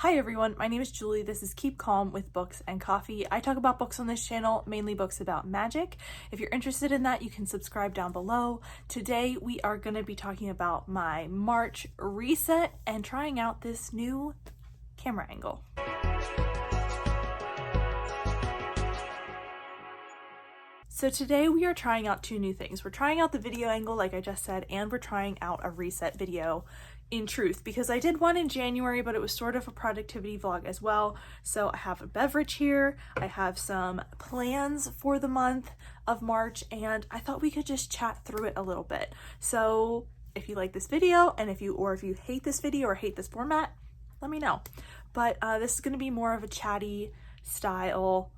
Hi everyone, my name is Julie. This is Keep Calm with Books and Coffee. I talk about books on this channel, mainly books about magic. If you're interested in that, you can subscribe down below. Today we are going to be talking about my March reset and trying out this new camera angle. So today we are trying out two new things. We're trying out the video angle, like I just said, and we're trying out a reset video in truth, because I did one in January, but it was sort of a productivity vlog as well. So I have a beverage here, I have some plans for the month of March, and I thought we could just chat through it a little bit. So if you like this video, and if you hate this video or hate this format, let me know. But this is going to be more of a chatty style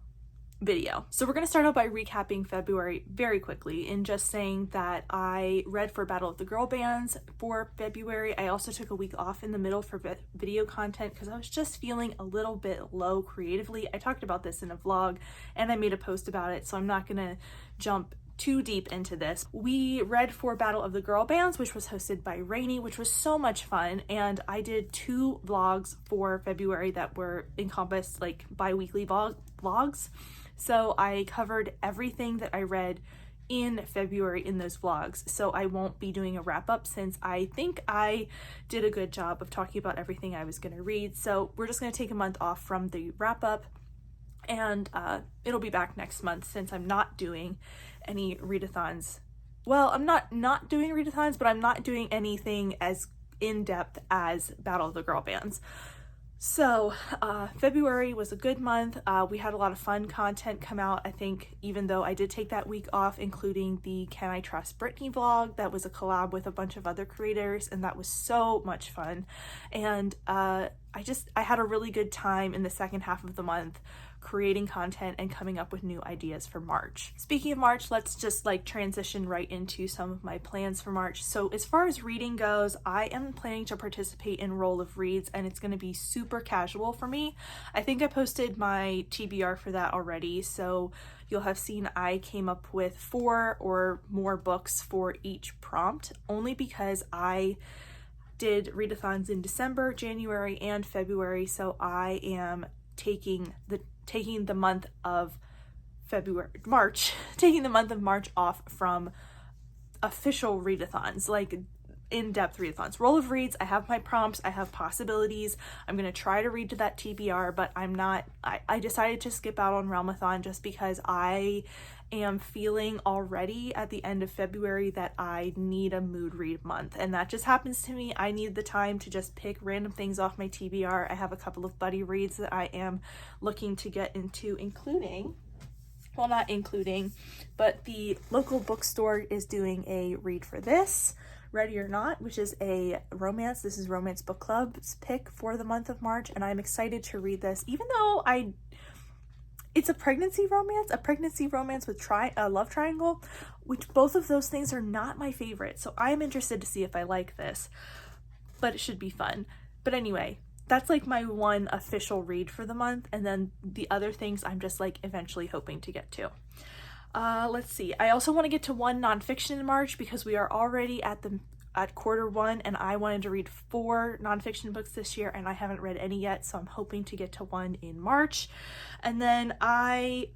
video. So we're going to start out by recapping February very quickly and just saying that I read for Battle of the Girl Bands for February. I also took a week off in the middle for video content because I was just feeling a little bit low creatively. I talked about this in a vlog and I made a post about it, so I'm not going to jump too deep into this. We read for Battle of the Girl Bands, which was hosted by Rainy, which was so much fun, and I did two vlogs for February that were encompassed like bi-weekly vlogs. So I covered everything that I read in February in those vlogs. So I won't be doing a wrap up since I think I did a good job of talking about everything I was going to read. So we're just going to take a month off from the wrap up, and it'll be back next month since I'm not doing any readathons. Well, I'm not doing readathons, but I'm not doing anything as in-depth as Battle of the Girl Bands. So February was a good month. We had a lot of fun content come out, I think, even though I did take that week off, including the Can I Trust Britney vlog. That was a collab with a bunch of other creators, and that was so much fun. And I had a really good time in the second half of the month creating content and coming up with new ideas for March. Speaking of March, let's just transition right into some of my plans for March. So as far as reading goes, I am planning to participate in Roll of Reads, and it's going to be super casual for me. I think I posted my TBR for that already, so you'll have seen I came up with 4 or more books for each prompt, only because I did readathons in December, January, and February, so I am taking the month of March off from official readathons, like in-depth readathons. Roll of Reads, I have my prompts, I have possibilities. I'm going to try to read to that TBR, but I decided to skip out on Realmathon just because I am feeling already at the end of February that I need a mood read month, and that just happens to me. I need the time to just pick random things off my TBR. I have a couple of buddy reads that I am looking to get into, but the local bookstore is doing a read for this, Ready or Not, which is a romance. This is Romance Book Club's pick for the month of March, and I'm excited to read this, even though it's a pregnancy romance with a love triangle, which both of those things are not my favorite. So I am interested to see if I like this, but it should be fun. But anyway, that's my one official read for the month, and then the other things I'm just eventually hoping to get to. Let's see. I also want to get to one nonfiction in March because we are already at quarter one, and I wanted to read 4 nonfiction books this year, and I haven't read any yet, so I'm hoping to get to one in March. And then I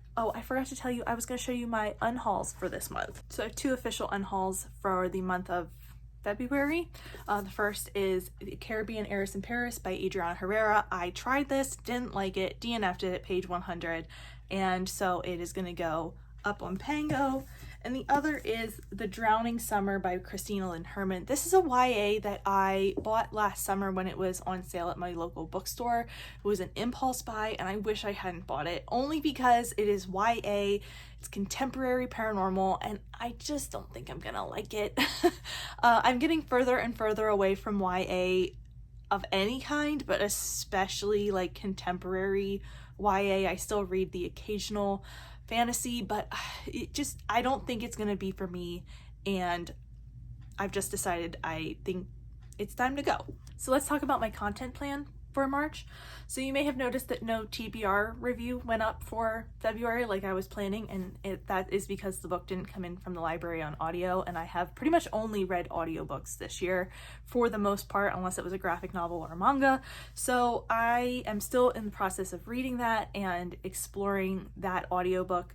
forgot to tell you, I was going to show you my unhauls for this month. So I have 2 official unhauls for the month of February. The first is Caribbean Heiress in Paris by Adriana Herrera. I tried this, didn't like it, DNF'd it at page 100, and so it is going to go up on Pango. And the other is The Drowning Summer by Christina Lynn Herman. This is a YA that I bought last summer when it was on sale at my local bookstore. It was an impulse buy, and I wish I hadn't bought it, only because it is YA, it's contemporary paranormal, and I just don't think I'm gonna like it. I'm getting further and further away from YA of any kind, but especially contemporary YA. I still read the occasional fantasy, but I don't think it's gonna be for me, and I've just decided I think it's time to go. So let's talk about my content plan. for March. So you may have noticed that no TBR review went up for February like I was planning, and that is because the book didn't come in from the library on audio, and I have pretty much only read audiobooks this year for the most part, unless it was a graphic novel or a manga. So I am still in the process of reading that and exploring that audiobook.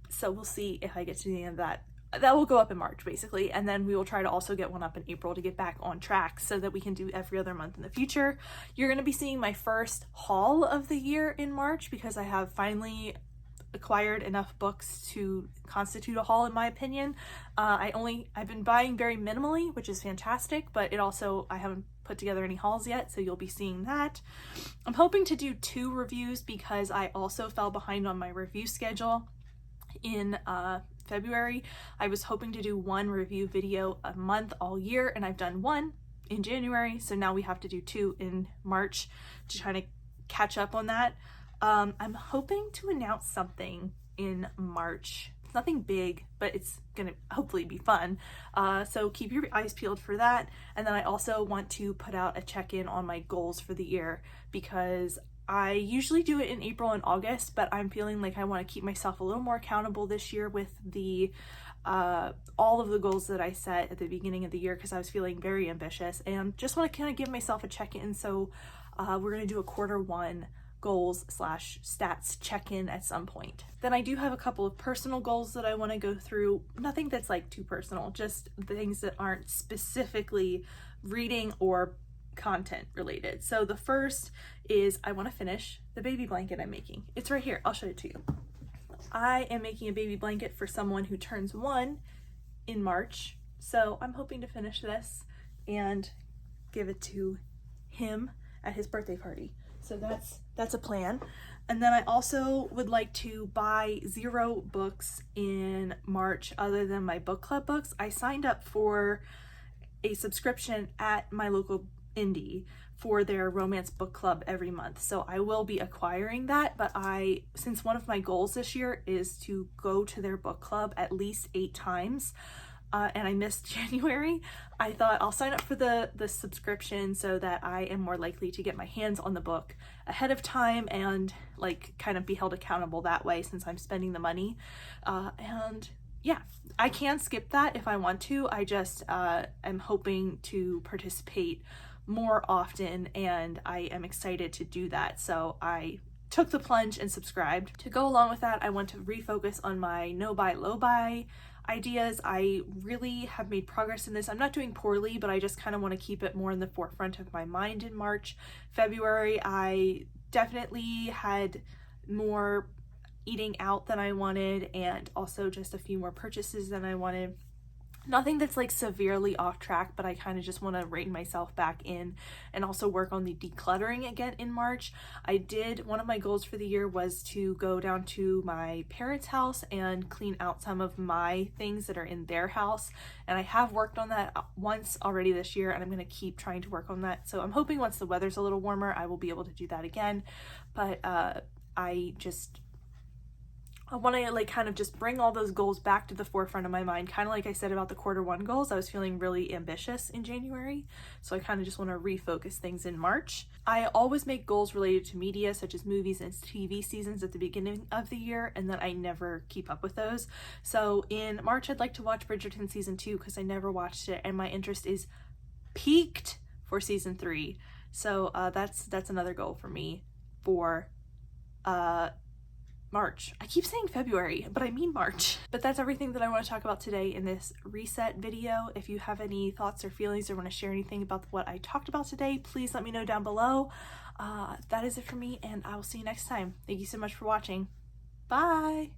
So we'll see if I get to the end of that. That will go up in March basically, and then we will try to also get one up in April to get back on track so that we can do every other month in the future. You're going to be seeing my first haul of the year in March because I have finally acquired enough books to constitute a haul, in my opinion. I've been buying very minimally, which is fantastic, but I haven't put together any hauls yet, so you'll be seeing that. I'm hoping to do 2 reviews because I also fell behind on my review schedule in February. I was hoping to do 1 review video a month all year, and I've done 1 in January, so now we have to do 2 in March to try to catch up on that. I'm hoping to announce something in March. It's nothing big, but it's gonna hopefully be fun. So keep your eyes peeled for that. And then I also want to put out a check-in on my goals for the year because I usually do it in April and August, but I'm feeling like I want to keep myself a little more accountable this year with the all of the goals that I set at the beginning of the year because I was feeling very ambitious and just want to kind of give myself a check-in. So we're going to do a Q1 goals / stats check-in at some point. Then I do have a couple of personal goals that I want to go through. Nothing that's like too personal, just things that aren't specifically reading or content related. So the first is I want to finish the baby blanket I'm making. It's right here. I'll show it to you. I am making a baby blanket for someone who turns 1 in March. So I'm hoping to finish this and give it to him at his birthday party. So that's a plan. And then I also would like to buy 0 books in March other than my book club books. I signed up for a subscription at my local indie for their romance book club every month. So I will be acquiring that, but since one of my goals this year is to go to their book club at least 8 times, and I missed January, I thought I'll sign up for the subscription so that I am more likely to get my hands on the book ahead of time and like kind of be held accountable that way since I'm spending the money. And yeah, I can skip that if I want to. I just am hoping to participate more often, and I am excited to do that. So I took the plunge and subscribed. To go along with that, I want to refocus on my no buy, low buy ideas. I really have made progress in this. I'm not doing poorly, but I just kind of want to keep it more in the forefront of my mind in March. February, I definitely had more eating out than I wanted, and also just a few more purchases than I wanted. Nothing that's like severely off track, but I kind of just want to rein myself back in and also work on the decluttering again in March. One of my goals for the year was to go down to my parents' house and clean out some of my things that are in their house. And I have worked on that once already this year, and I'm going to keep trying to work on that. So I'm hoping once the weather's a little warmer, I will be able to do that again. But I want to like kind of just bring all those goals back to the forefront of my mind. Kind of like I said about the Q1 goals, I was feeling really ambitious in January. So I kind of just want to refocus things in March. I always make goals related to media, such as movies and TV seasons at the beginning of the year, and then I never keep up with those. So in March, I'd like to watch Bridgerton season 2 because I never watched it, and my interest is peaked for season 3. So that's another goal for me for March. I keep saying February, but I mean March. But that's everything that I want to talk about today in this reset video. If you have any thoughts or feelings or want to share anything about what I talked about today, please let me know down below. That is it for me, and I will see you next time. Thank you so much for watching. Bye!